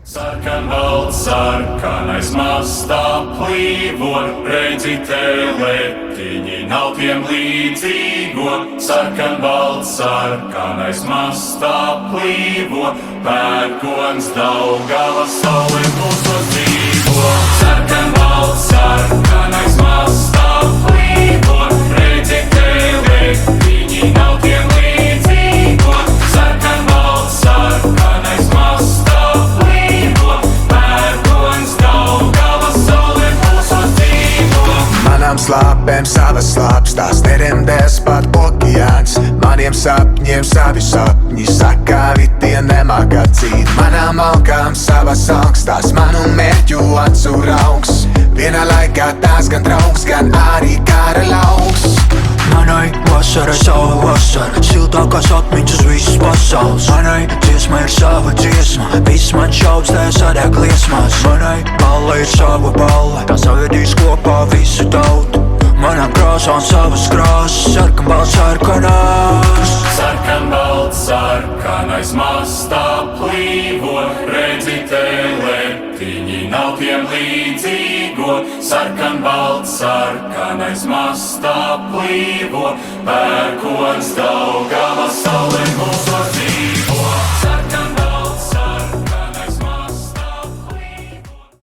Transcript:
Sarkanbalts, sarkanais mastā plīvo, redzi teletiņi nav tiem līdzīgo. Sarkanbalts, sarkanais mastā plīvo, pērkons Daugavas saule mūsos dzīvo. Sarkanbalts, sarkanais mastā plīvo, redzi teletiņi nav tiem līdzīgo. Sarkanbalts, sarkanais mastā manām slāpēm savas slāpes, tās neremdēs pat okeāns. Maniem sapņiem savi sapņi, sakāvi tie nemāk atzīt. Manām alkām savas augstās, manu mērķu atsūra augs. Vienā laikā tās gan draugs, gan arī kara lauks. Manai vasarai sava vasara, siltākās atmiņas uz visas pasaules. Manai dziesma ir sava dziesma, viss man šaubs, tā sadeg liesmās. Manai balle ir sava balle, tā savedīs kopā visu tautu. Manām krāsām savas krāsas, sarkanbalts, sarkanās. Sarkanbalts, sarkanais mastā plīvo, redzi teletiņi nav tiem līdzīgo. Sarkanbalts, sarkanais mastā plīvo, pērkons Daugavas saule mūsu